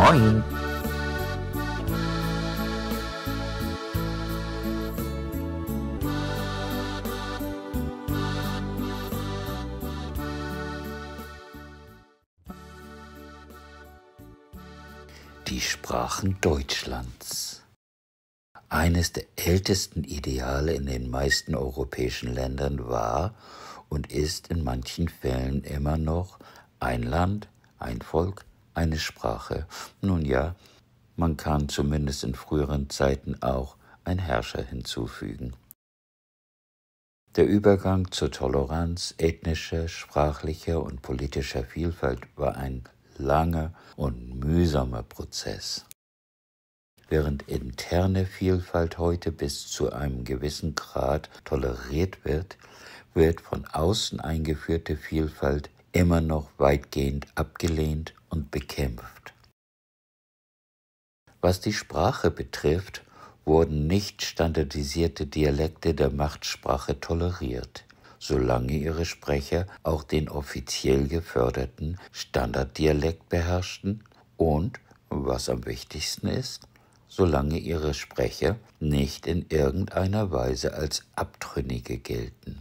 Moin! Die Sprachen Deutschlands. Eines der ältesten Ideale in den meisten europäischen Ländern war und ist in manchen Fällen immer noch ein Land, ein Volk, eine Sprache. Nun ja, man kann zumindest in früheren Zeiten auch einen Herrscher hinzufügen. Der Übergang zur Toleranz ethnischer, sprachlicher und politischer Vielfalt war ein langer und mühsamer Prozess. Während interne Vielfalt heute bis zu einem gewissen Grad toleriert wird, wird von außen eingeführte Vielfalt immer noch weitgehend abgelehnt und bekämpft. Was die Sprache betrifft, wurden nicht standardisierte Dialekte der Machtsprache toleriert, solange ihre Sprecher auch den offiziell geförderten Standarddialekt beherrschten und, was am wichtigsten ist, solange ihre Sprecher nicht in irgendeiner Weise als Abtrünnige gelten.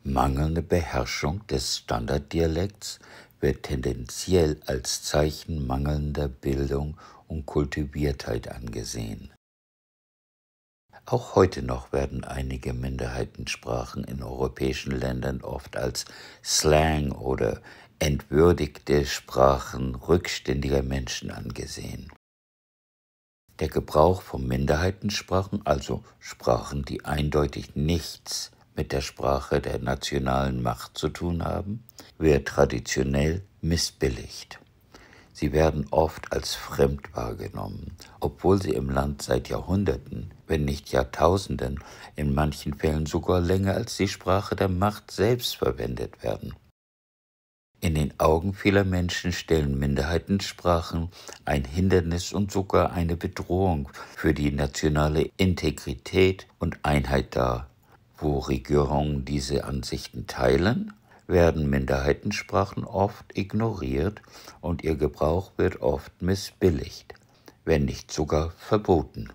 Mangelnde Beherrschung des Standarddialekts wird tendenziell als Zeichen mangelnder Bildung und Kultiviertheit angesehen. Auch heute noch werden einige Minderheitensprachen in europäischen Ländern oft als Slang oder entwürdigte Sprachen rückständiger Menschen angesehen. Der Gebrauch von Minderheitensprachen, also Sprachen, die eindeutig nichts mit der Sprache der nationalen Macht zu tun haben, wird traditionell missbilligt. Sie werden oft als fremd wahrgenommen, obwohl sie im Land seit Jahrhunderten, wenn nicht Jahrtausenden, in manchen Fällen sogar länger als die Sprache der Macht selbst verwendet werden. In den Augen vieler Menschen stellen Minderheitensprachen ein Hindernis und sogar eine Bedrohung für die nationale Integrität und Einheit dar. Wo Regierungen diese Ansichten teilen, werden Minderheitensprachen oft ignoriert und ihr Gebrauch wird oft missbilligt, wenn nicht sogar verboten.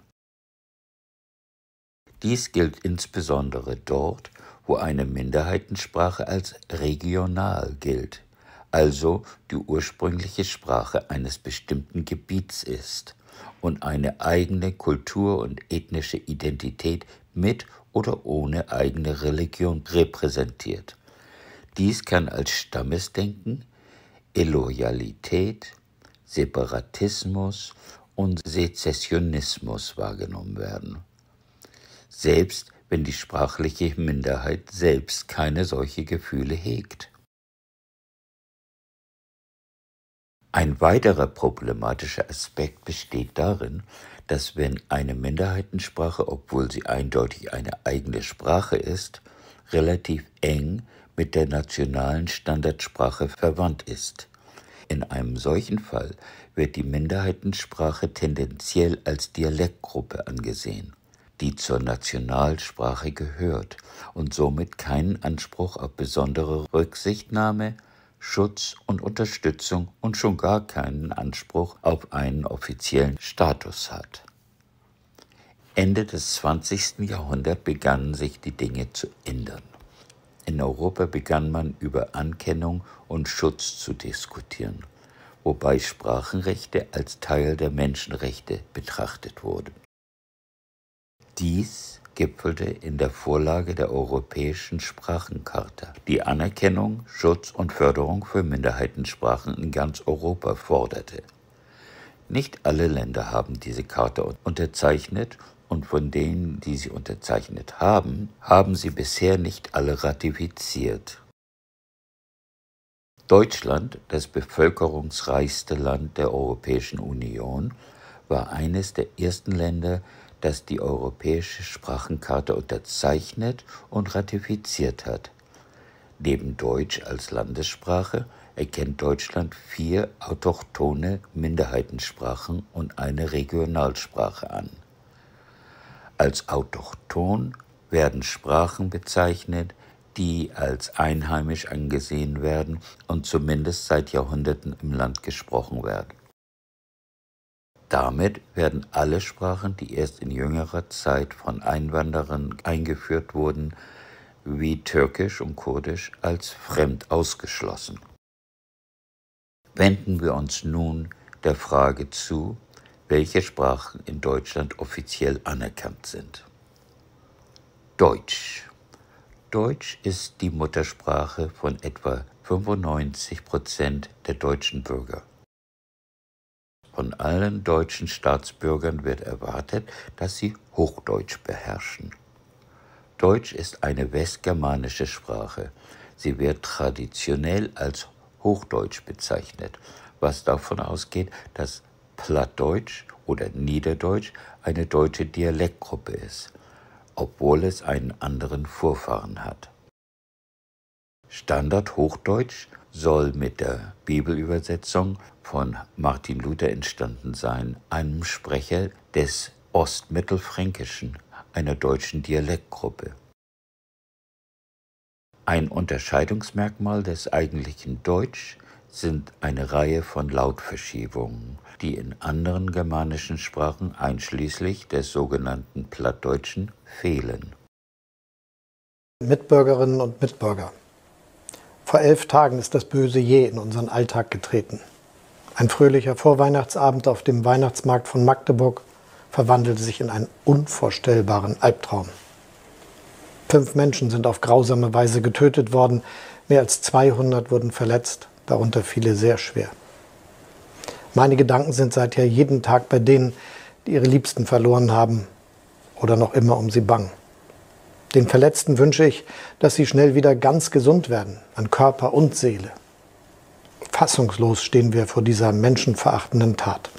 Dies gilt insbesondere dort, wo eine Minderheitensprache als regional gilt, also die ursprüngliche Sprache eines bestimmten Gebiets ist und eine eigene Kultur und ethnische Identität mit oder ohne eigene Religion repräsentiert. Dies kann als Stammesdenken, Illoyalität, Separatismus und Sezessionismus wahrgenommen werden, selbst wenn die sprachliche Minderheit selbst keine solche Gefühle hegt. Ein weiterer problematischer Aspekt besteht darin, dass wenn eine Minderheitensprache, obwohl sie eindeutig eine eigene Sprache ist, relativ eng mit der nationalen Standardsprache verwandt ist. In einem solchen Fall wird die Minderheitensprache tendenziell als Dialektgruppe angesehen, die zur Nationalsprache gehört und somit keinen Anspruch auf besondere Rücksichtnahme, Schutz und Unterstützung und schon gar keinen Anspruch auf einen offiziellen Status hat. Ende des 20. Jahrhunderts begannen sich die Dinge zu ändern. In Europa begann man über Anerkennung und Schutz zu diskutieren, wobei Sprachenrechte als Teil der Menschenrechte betrachtet wurden. Dies gipfelte in der Vorlage der Europäischen Sprachencharta, die Anerkennung, Schutz und Förderung für Minderheitensprachen in ganz Europa forderte. Nicht alle Länder haben diese Charta unterzeichnet und von denen, die sie unterzeichnet haben, haben sie bisher nicht alle ratifiziert. Deutschland, das bevölkerungsreichste Land der Europäischen Union, war eines der ersten Länder, das die Europäische Sprachencharta unterzeichnet und ratifiziert hat. Neben Deutsch als Landessprache erkennt Deutschland 4 autochthone Minderheitensprachen und eine Regionalsprache an. Als autochthon werden Sprachen bezeichnet, die als einheimisch angesehen werden und zumindest seit Jahrhunderten im Land gesprochen werden. Damit werden alle Sprachen, die erst in jüngerer Zeit von Einwanderern eingeführt wurden, wie Türkisch und Kurdisch, als fremd ausgeschlossen. Wenden wir uns nun der Frage zu, welche Sprachen in Deutschland offiziell anerkannt sind. Deutsch. Deutsch ist die Muttersprache von etwa 95% der deutschen Bürger. Von allen deutschen Staatsbürgern wird erwartet, dass sie Hochdeutsch beherrschen. Deutsch ist eine westgermanische Sprache. Sie wird traditionell als Hochdeutsch bezeichnet, was davon ausgeht, dass Plattdeutsch oder Niederdeutsch eine deutsche Dialektgruppe ist, obwohl es einen anderen Vorfahren hat. Standardhochdeutsch soll mit der Bibelübersetzung von Martin Luther entstanden sein, einem Sprecher des Ostmittelfränkischen, einer deutschen Dialektgruppe. Ein Unterscheidungsmerkmal des eigentlichen Deutsch sind eine Reihe von Lautverschiebungen, die in anderen germanischen Sprachen einschließlich des sogenannten Plattdeutschen fehlen. Mitbürgerinnen und Mitbürger. Vor 11 Tagen ist das böse Je in unseren Alltag getreten. Ein fröhlicher Vorweihnachtsabend auf dem Weihnachtsmarkt von Magdeburg verwandelte sich in einen unvorstellbaren Albtraum. 5 Menschen sind auf grausame Weise getötet worden, mehr als 200 wurden verletzt, darunter viele sehr schwer. Meine Gedanken sind seither jeden Tag bei denen, die ihre Liebsten verloren haben oder noch immer um sie bangen. Den Verletzten wünsche ich, dass sie schnell wieder ganz gesund werden, an Körper und Seele. Fassungslos stehen wir vor dieser menschenverachtenden Tat.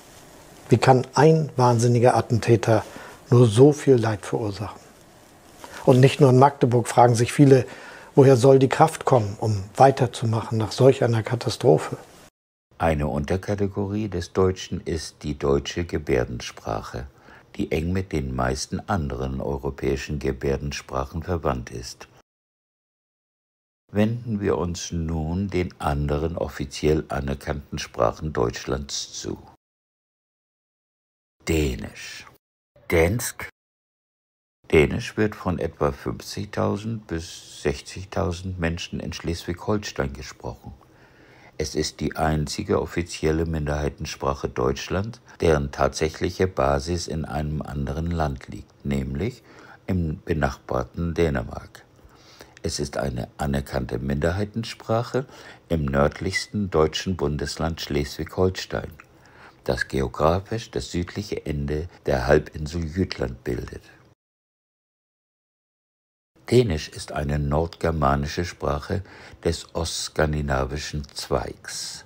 Wie kann ein wahnsinniger Attentäter nur so viel Leid verursachen? Und nicht nur in Magdeburg fragen sich viele, woher soll die Kraft kommen, um weiterzumachen nach solch einer Katastrophe? Eine Unterkategorie des Deutschen ist die deutsche Gebärdensprache, die eng mit den meisten anderen europäischen Gebärdensprachen verwandt ist. Wenden wir uns nun den anderen offiziell anerkannten Sprachen Deutschlands zu. Dänisch. Dansk. Dänisch wird von etwa 50.000 bis 60.000 Menschen in Schleswig-Holstein gesprochen. Es ist die einzige offizielle Minderheitensprache Deutschlands, deren tatsächliche Basis in einem anderen Land liegt, nämlich im benachbarten Dänemark. Es ist eine anerkannte Minderheitensprache im nördlichsten deutschen Bundesland Schleswig-Holstein, das geografisch das südliche Ende der Halbinsel Jütland bildet. Dänisch ist eine nordgermanische Sprache des ostskandinavischen Zweigs.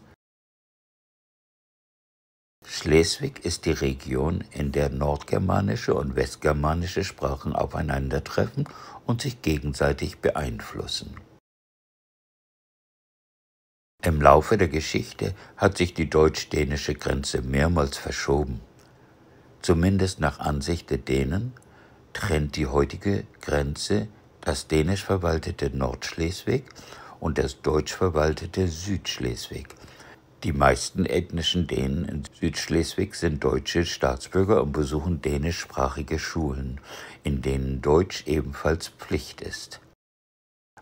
Schleswig ist die Region, in der nordgermanische und westgermanische Sprachen aufeinandertreffen und sich gegenseitig beeinflussen. Im Laufe der Geschichte hat sich die deutsch-dänische Grenze mehrmals verschoben. Zumindest nach Ansicht der Dänen trennt die heutige Grenze das dänisch verwaltete Nordschleswig und das deutsch verwaltete Südschleswig. Die meisten ethnischen Dänen in Südschleswig sind deutsche Staatsbürger und besuchen dänischsprachige Schulen, in denen Deutsch ebenfalls Pflicht ist.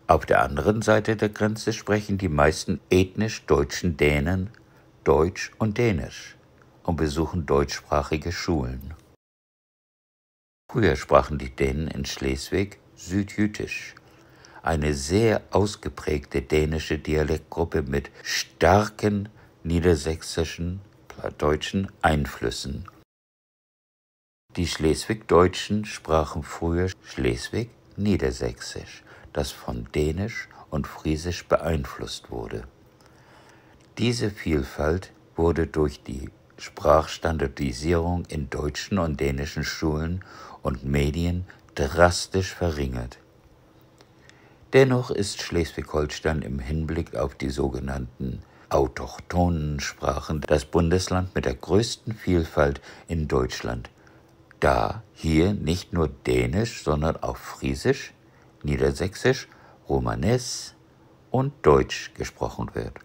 Auf der anderen Seite der Grenze sprechen die meisten ethnisch deutschen Dänen Deutsch und Dänisch und besuchen deutschsprachige Schulen. Früher sprachen die Dänen in Schleswig Südjütisch, eine sehr ausgeprägte dänische Dialektgruppe mit starken niedersächsischen, plattdeutschen Einflüssen. Die Schleswigdeutschen sprachen früher Schleswig-Niedersächsisch, das von Dänisch und Friesisch beeinflusst wurde. Diese Vielfalt wurde durch die Sprachstandardisierung in deutschen und dänischen Schulen und Medien drastisch verringert. Dennoch ist Schleswig-Holstein im Hinblick auf die sogenannten autochthonen Sprachen das Bundesland mit der größten Vielfalt in Deutschland, da hier nicht nur Dänisch, sondern auch Friesisch, Niedersächsisch, Romanes und Deutsch gesprochen wird,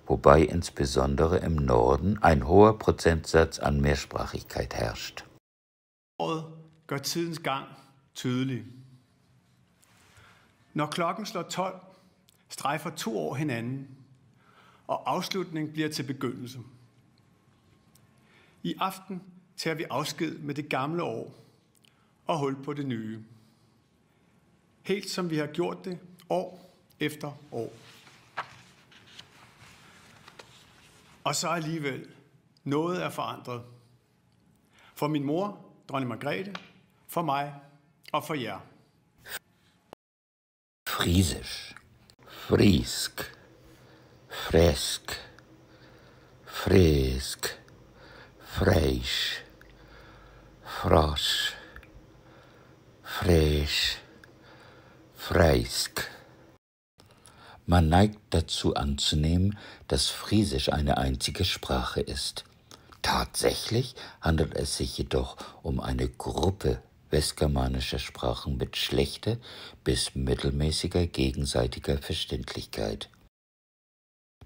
wobei insbesondere im Norden ein hoher Prozentsatz an Mehrsprachigkeit herrscht. Året gør tidens gang tydelig. Når klokken slår 12, strejfer 2 år hinanden, og afslutning bliver til begyndelse. I aften tager vi afsked med det gamle år og hul på det nye. Helt som vi har gjort det år efter år. Og så alligevel, noget er forandret. For min mor, dronning Margrethe, for mig og for jer. Friesisch, friesk, fresk, fresk, freisch, frosch, fresh, freisk. Man neigt dazu anzunehmen, dass Friesisch eine einzige Sprache ist. Tatsächlich handelt es sich jedoch um eine Gruppe westgermanischer Sprachen mit schlechter bis mittelmäßiger gegenseitiger Verständlichkeit.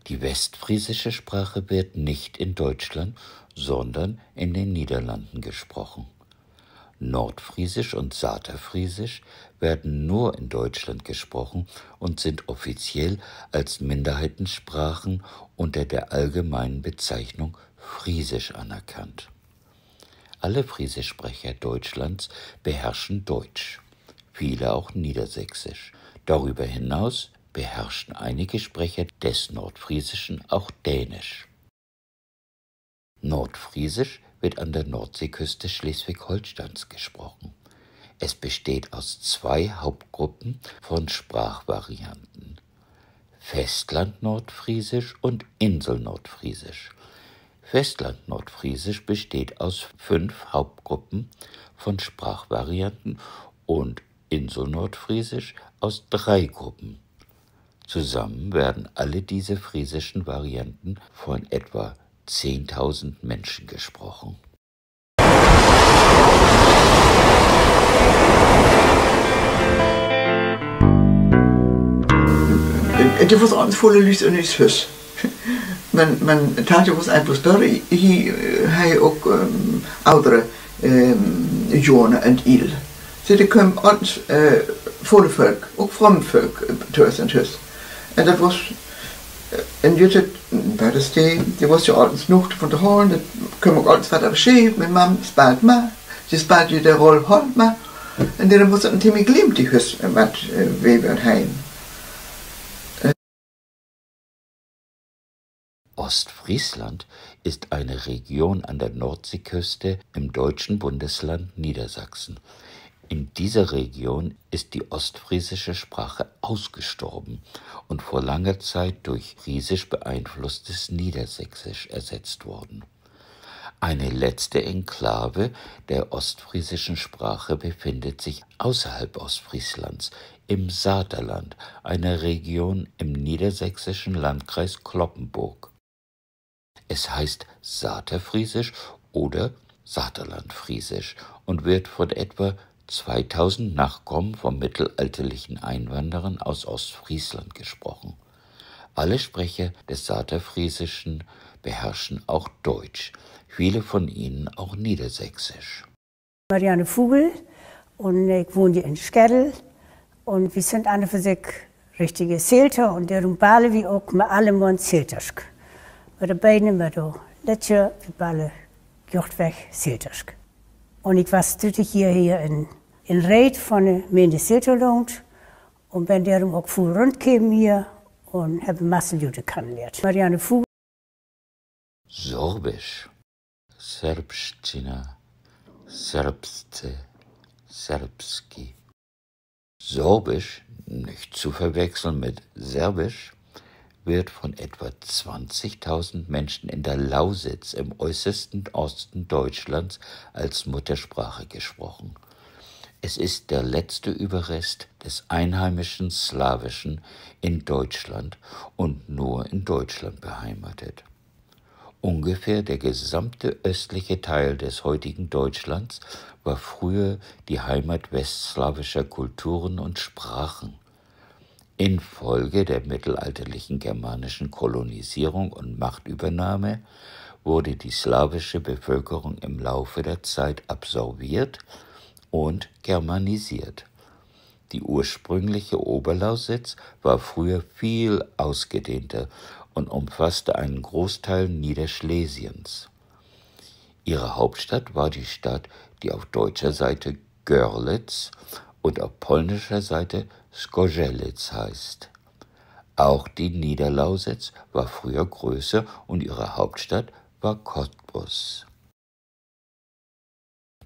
Die westfriesische Sprache wird nicht in Deutschland, sondern in den Niederlanden gesprochen. Nordfriesisch und Saterfriesisch werden nur in Deutschland gesprochen und sind offiziell als Minderheitensprachen unter der allgemeinen Bezeichnung Friesisch anerkannt. Alle Friesischsprecher Deutschlands beherrschen Deutsch, viele auch Niedersächsisch. Darüber hinaus beherrschen einige Sprecher des Nordfriesischen auch Dänisch. Nordfriesisch wird an der Nordseeküste Schleswig-Holsteins gesprochen. Es besteht aus 2 Hauptgruppen von Sprachvarianten: Festland-Nordfriesisch und Insel-Nordfriesisch. Festland-Nordfriesisch besteht aus 5 Hauptgruppen von Sprachvarianten und Insel-Nordfriesisch aus 3 Gruppen. Zusammen werden alle diese friesischen Varianten von etwa 10.000 Menschen gesprochen. Det var ordentligt fuld af lys og nys hus. Men talte was ein plus større. Hier har ook oudere Jonen en Il. Så det kom ordentligt volle folk, ook fromme folk, thuis en hus. En dat was en jutte bij de steen, die was je ordentligt nog van de hoorn. Dat kwam ook ordentligt wat afscheid. Mijn mam spaalt me. Ze spaalt je de rol hond me. En dan was het een timmig glimt die hus wat we weer heen. Ostfriesland ist eine Region an der Nordseeküste im deutschen Bundesland Niedersachsen. In dieser Region ist die ostfriesische Sprache ausgestorben und vor langer Zeit durch friesisch beeinflusstes Niedersächsisch ersetzt worden. Eine letzte Enklave der ostfriesischen Sprache befindet sich außerhalb Ostfrieslands, im Saterland, einer Region im niedersächsischen Landkreis Cloppenburg. Es heißt Saterfriesisch oder Saterlandfriesisch und wird von etwa 2000 Nachkommen von mittelalterlichen Einwanderern aus Ostfriesland gesprochen. Alle Sprecher des Saterfriesischen beherrschen auch Deutsch, viele von ihnen auch Niedersächsisch. Marianne Vogel und ich wohne hier in Skedel und wir sind an für sich richtige Zelter und darum ballen wir auch mit allem und Zeltersk. Wir de beiden met de letje, we ballen Jochtweg Zeltersk. Und ich war natuurlijk hier in Reed von der Gemeinde Zelterland und bin darum auch viel rundgekommen hier und habe Massen Leute kennengelernt. Marianne Vogel. Sorbisch, Serbština, Serbste, Serbski. Sorbisch, nicht zu verwechseln mit Serbisch, wird von etwa 20.000 Menschen in der Lausitz im äußersten Osten Deutschlands als Muttersprache gesprochen. Es ist der letzte Überrest des einheimischen Slawischen in Deutschland und nur in Deutschland beheimatet. Ungefähr der gesamte östliche Teil des heutigen Deutschlands war früher die Heimat westslawischer Kulturen und Sprachen. Infolge der mittelalterlichen germanischen Kolonisierung und Machtübernahme wurde die slawische Bevölkerung im Laufe der Zeit absorbiert und germanisiert. Die ursprüngliche Oberlausitz war früher viel ausgedehnter und umfasste einen Großteil Niederschlesiens. Ihre Hauptstadt war die Stadt, die auf deutscher Seite Görlitz und auf polnischer Seite Zgorzelec heißt. Auch die Niederlausitz war früher größer und ihre Hauptstadt war Cottbus.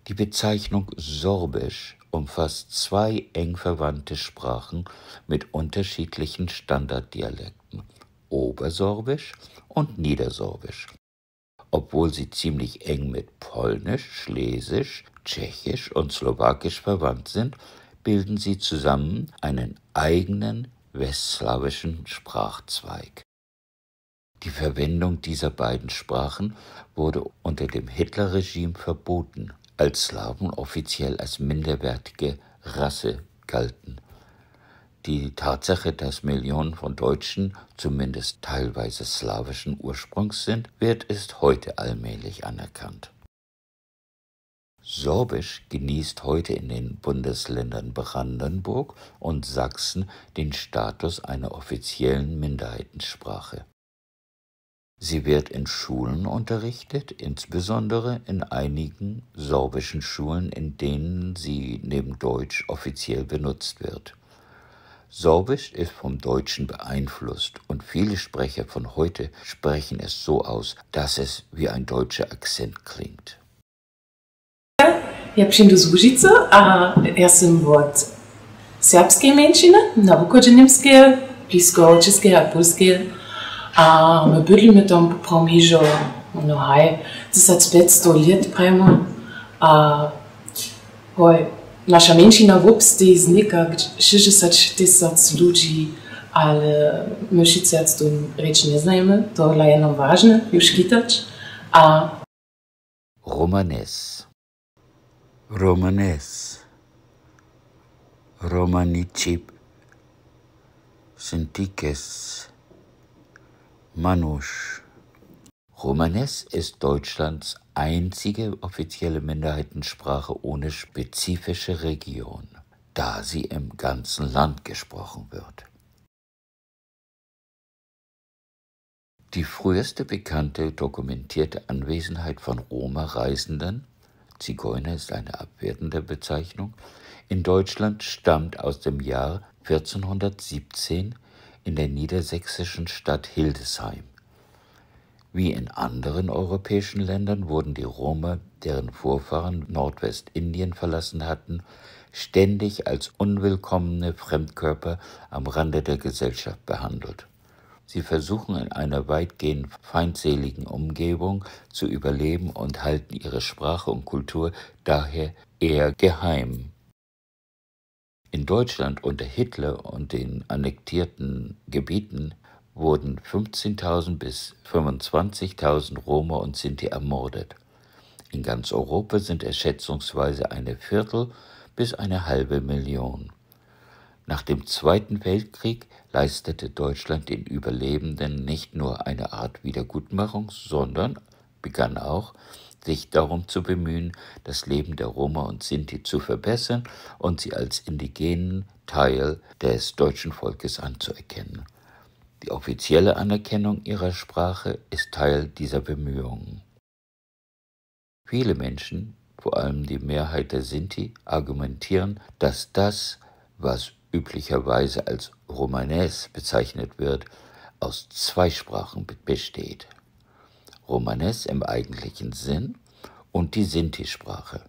Die Bezeichnung Sorbisch umfasst zwei eng verwandte Sprachen mit unterschiedlichen Standarddialekten, Obersorbisch und Niedersorbisch. Obwohl sie ziemlich eng mit Polnisch, Schlesisch, Tschechisch und Slowakisch verwandt sind, bilden sie zusammen einen eigenen westslawischen Sprachzweig. Die Verwendung dieser beiden Sprachen wurde unter dem Hitlerregime verboten, als Slawen offiziell als minderwertige Rasse galten. Die Tatsache, dass Millionen von Deutschen zumindest teilweise slawischen Ursprungs sind, wird erst heute allmählich anerkannt. Sorbisch genießt heute in den Bundesländern Brandenburg und Sachsen den Status einer offiziellen Minderheitensprache. Sie wird in Schulen unterrichtet, insbesondere in einigen sorbischen Schulen, in denen sie neben Deutsch offiziell benutzt wird. Sorbisch ist vom Deutschen beeinflusst und viele Sprecher von heute sprechen es so aus, dass es wie ein deutscher Akzent klingt. Ja przyjdę z Łużycy, a ja jestem od serbskiej mężczyzny, naukowo-niemskiej, blisko czeskiej a polskiej. A my bydlimy tam po Pomierzu, no hej, 1500 lat prejmo. A nasza mężczyzna wopstej znika 60 ludzi, ale my wszyscy z tym rzeczy nie znamy, to jest nam ważne, już kitać. Romanes. Romanes, Romanicip, Sintikes, Manusch. Romanes ist Deutschlands einzige offizielle Minderheitensprache ohne spezifische Region, da sie im ganzen Land gesprochen wird. Die früheste bekannte dokumentierte Anwesenheit von Roma-Reisenden, Zigeuner ist eine abwertende Bezeichnung, in Deutschland stammt aus dem Jahr 1417 in der niedersächsischen Stadt Hildesheim. Wie in anderen europäischen Ländern wurden die Roma, deren Vorfahren Nordwestindien verlassen hatten, ständig als unwillkommene Fremdkörper am Rande der Gesellschaft behandelt. Sie versuchen in einer weitgehend feindseligen Umgebung zu überleben und halten ihre Sprache und Kultur daher eher geheim. In Deutschland unter Hitler und den annektierten Gebieten wurden 15.000 bis 25.000 Roma und Sinti ermordet. In ganz Europa sind es schätzungsweise 1/4 bis 1/2 Million. Nach dem Zweiten Weltkrieg leistete Deutschland den Überlebenden nicht nur eine Art Wiedergutmachung, sondern begann auch, sich darum zu bemühen, das Leben der Roma und Sinti zu verbessern und sie als indigenen Teil des deutschen Volkes anzuerkennen. Die offizielle Anerkennung ihrer Sprache ist Teil dieser Bemühungen. Viele Menschen, vor allem die Mehrheit der Sinti, argumentieren, dass das, was üblicherweise als Romanes bezeichnet wird, aus zwei Sprachen besteht. Romanes im eigentlichen Sinn und die Sinti-Sprache.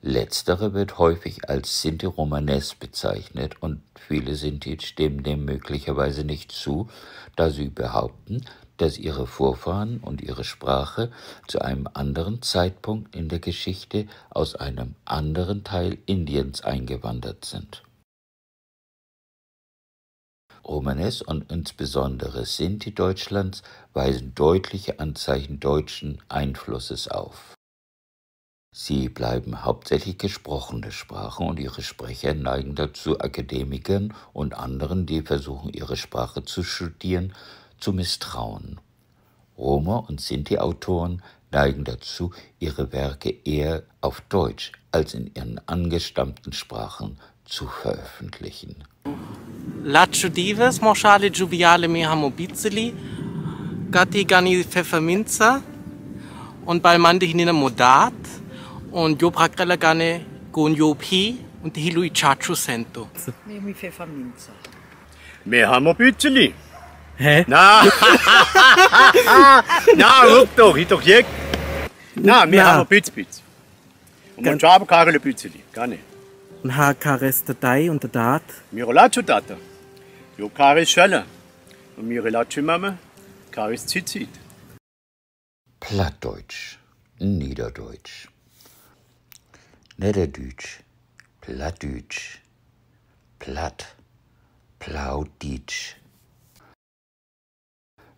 Letztere wird häufig als Sinti-Romanes bezeichnet und viele Sinti stimmen dem möglicherweise nicht zu, da sie behaupten, dass ihre Vorfahren und ihre Sprache zu einem anderen Zeitpunkt in der Geschichte aus einem anderen Teil Indiens eingewandert sind. Romanes und insbesondere Sinti Deutschlands weisen deutliche Anzeichen deutschen Einflusses auf. Sie bleiben hauptsächlich gesprochene Sprachen und ihre Sprecher neigen dazu, Akademikern und anderen, die versuchen, ihre Sprache zu studieren, zu misstrauen. Roma- und Sinti-Autoren neigen dazu, ihre Werke eher auf Deutsch als in ihren angestammten Sprachen zu veröffentlichen. Laccio divas, moschale juviale me hamobizeli, gatti gani pfefferminza und balmande hinina modat und joprakrela gane gonjopi und hilui chacho sento. Mi pfefferminza. Me hamobizeli. Hä? Na, na, guck doch, ich doch jeg. Na, mir haben Pitzpitz. Und man schaben Karele Pitzeli, gar nicht. Und ha kares Datei und der Dat. Mir latschu Data. Jo Karis Schelle. Und mir latschu Mama, Karis Zizit. Plattdeutsch, Niederdeutsch, Niederdeutsch, Plattdeutsch, Platt, Plauditsch.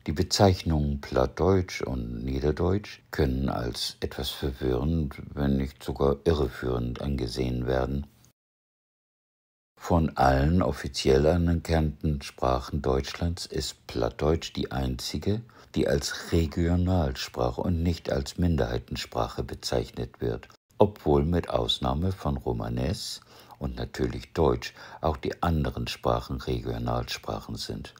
Die Bezeichnungen Plattdeutsch und Niederdeutsch können als etwas verwirrend, wenn nicht sogar irreführend angesehen werden. Von allen offiziell anerkannten Sprachen Deutschlands ist Plattdeutsch die einzige, die als Regionalsprache und nicht als Minderheitensprache bezeichnet wird, obwohl mit Ausnahme von Romanes und natürlich Deutsch auch die anderen Sprachen Regionalsprachen sind.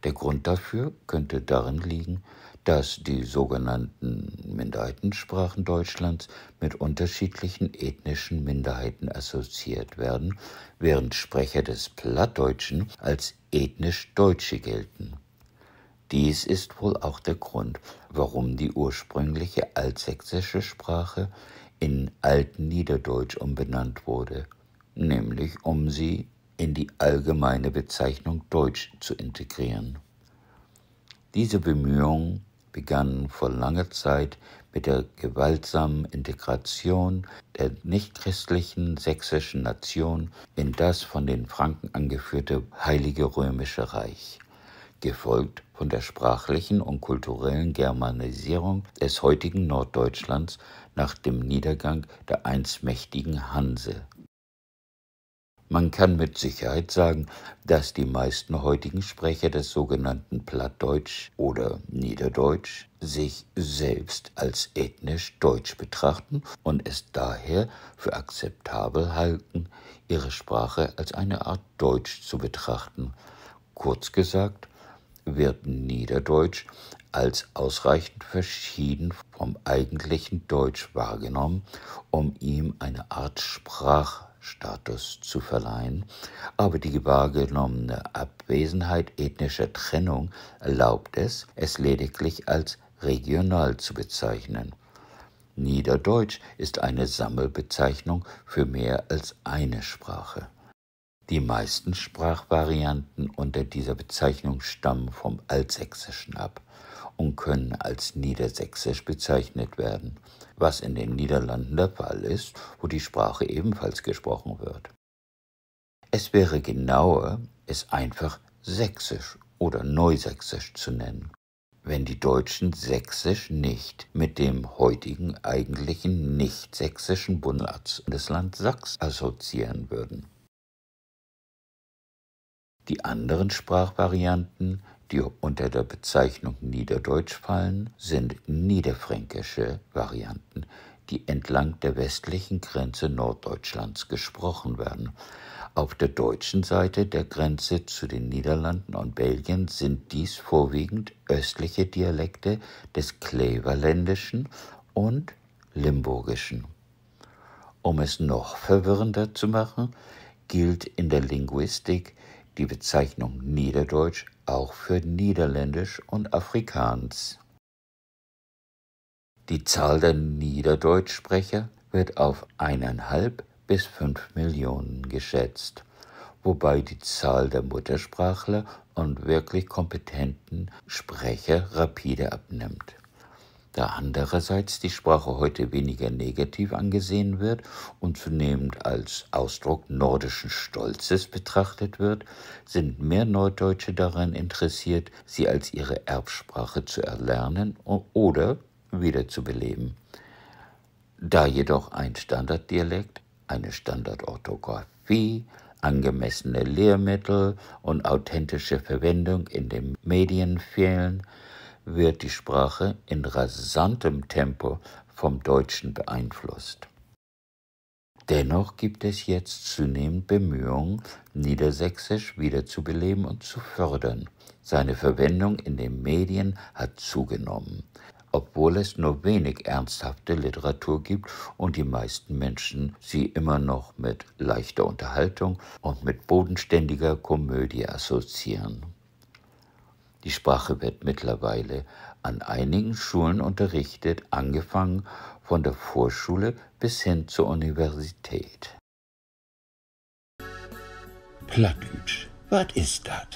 Der Grund dafür könnte darin liegen, dass die sogenannten Minderheitensprachen Deutschlands mit unterschiedlichen ethnischen Minderheiten assoziiert werden, während Sprecher des Plattdeutschen als ethnisch Deutsche gelten. Dies ist wohl auch der Grund, warum die ursprüngliche altsächsische Sprache in Altniederdeutsch umbenannt wurde, nämlich um sie in die allgemeine Bezeichnung Deutsch zu integrieren. Diese Bemühungen begannen vor langer Zeit mit der gewaltsamen Integration der nichtchristlichen sächsischen Nation in das von den Franken angeführte Heilige Römische Reich, gefolgt von der sprachlichen und kulturellen Germanisierung des heutigen Norddeutschlands nach dem Niedergang der einst mächtigen Hanse. Man kann mit Sicherheit sagen, dass die meisten heutigen Sprecher des sogenannten Plattdeutsch oder Niederdeutsch sich selbst als ethnisch deutsch betrachten und es daher für akzeptabel halten, ihre Sprache als eine Art Deutsch zu betrachten. Kurz gesagt, wird Niederdeutsch als ausreichend verschieden vom eigentlichen Deutsch wahrgenommen, um ihm eine Art Sprachstatus zu verleihen, aber die wahrgenommene Abwesenheit ethnischer Trennung erlaubt es lediglich als regional zu bezeichnen. Niederdeutsch ist eine Sammelbezeichnung für mehr als eine Sprache. Die meisten Sprachvarianten unter dieser Bezeichnung stammen vom Altsächsischen ab und können als Niedersächsisch bezeichnet werden, was in den Niederlanden der Fall ist, wo die Sprache ebenfalls gesprochen wird. Es wäre genauer, es einfach Sächsisch oder Neusächsisch zu nennen, wenn die Deutschen Sächsisch nicht mit dem heutigen eigentlichen nicht-sächsischen Bundesland Sachsen assoziieren würden. Die anderen Sprachvarianten, die unter der Bezeichnung Niederdeutsch fallen, sind niederfränkische Varianten, die entlang der westlichen Grenze Norddeutschlands gesprochen werden. Auf der deutschen Seite der Grenze zu den Niederlanden und Belgien sind dies vorwiegend östliche Dialekte des Kleverländischen und Limburgischen. Um es noch verwirrender zu machen, gilt in der Linguistik die Bezeichnung Niederdeutsch auch für Niederländisch und Afrikaans. Die Zahl der Niederdeutschsprecher wird auf 1,5 bis 5 Millionen geschätzt, wobei die Zahl der Muttersprachler und wirklich kompetenten Sprecher rapide abnimmt. Da andererseits die Sprache heute weniger negativ angesehen wird und zunehmend als Ausdruck nordischen Stolzes betrachtet wird, sind mehr Norddeutsche daran interessiert, sie als ihre Erbsprache zu erlernen oder wiederzubeleben. Da jedoch ein Standarddialekt, eine Standardorthographie, angemessene Lehrmittel und authentische Verwendung in den Medien fehlen, wird die Sprache in rasantem Tempo vom Deutschen beeinflusst. Dennoch gibt es jetzt zunehmend Bemühungen, Niedersächsisch wiederzubeleben und zu fördern. Seine Verwendung in den Medien hat zugenommen, obwohl es nur wenig ernsthafte Literatur gibt und die meisten Menschen sie immer noch mit leichter Unterhaltung und mit bodenständiger Komödie assoziieren. Die Sprache wird mittlerweile an einigen Schulen unterrichtet, angefangen von der Vorschule bis hin zur Universität. Plattdeutsch, was ist das?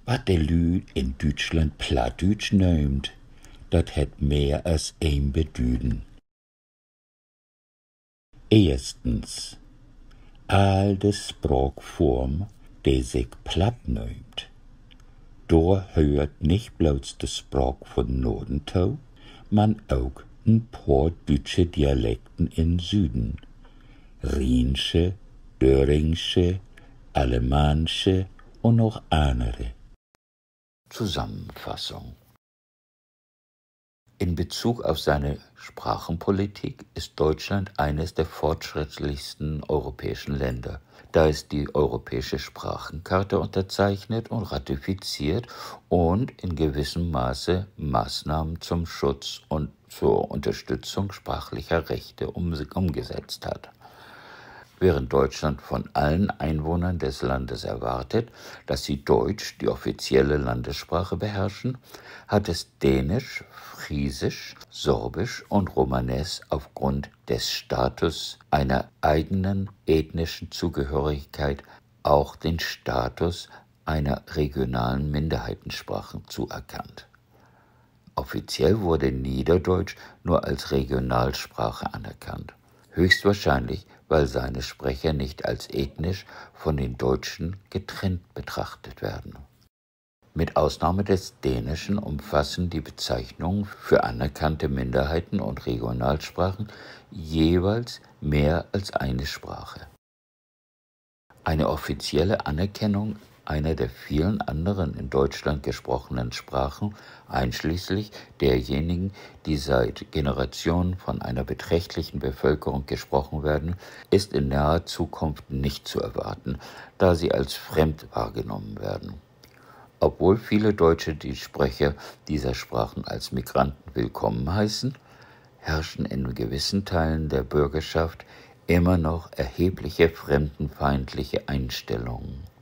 Was de Lüd in Deutschland Plattdeutsch neumt, dat het mehr als ein Bedüden. Erstens, all de Sprachform, die sich platt neumt. Da hört nicht bloß de Sprach von Norden zu, man auch ein paar deutsche Dialekten in Süden. Rheinische, Döringsche, Alemannische und noch andere. Zusammenfassung. In Bezug auf seine Sprachenpolitik ist Deutschland eines der fortschrittlichsten europäischen Länder, da es die Europäische Sprachencharta unterzeichnet und ratifiziert und in gewissem Maße Maßnahmen zum Schutz und zur Unterstützung sprachlicher Rechte umgesetzt hat. Während Deutschland von allen Einwohnern des Landes erwartet, dass sie Deutsch, die offizielle Landessprache, beherrschen, hat es Dänisch, Friesisch, Sorbisch und Romanes aufgrund des Status einer eigenen ethnischen Zugehörigkeit auch den Status einer regionalen Minderheitensprache zuerkannt. Offiziell wurde Niederdeutsch nur als Regionalsprache anerkannt. Höchstwahrscheinlich, weil seine Sprecher nicht als ethnisch von den Deutschen getrennt betrachtet werden. Mit Ausnahme des Dänischen umfassen die Bezeichnungen für anerkannte Minderheiten und Regionalsprachen jeweils mehr als eine Sprache. Eine offizielle Anerkennung einer der vielen anderen in Deutschland gesprochenen Sprachen, einschließlich derjenigen, die seit Generationen von einer beträchtlichen Bevölkerung gesprochen werden, ist in naher Zukunft nicht zu erwarten, da sie als fremd wahrgenommen werden. Obwohl viele Deutsche die Sprecher dieser Sprachen als Migranten willkommen heißen, herrschen in gewissen Teilen der Bürgerschaft immer noch erhebliche fremdenfeindliche Einstellungen.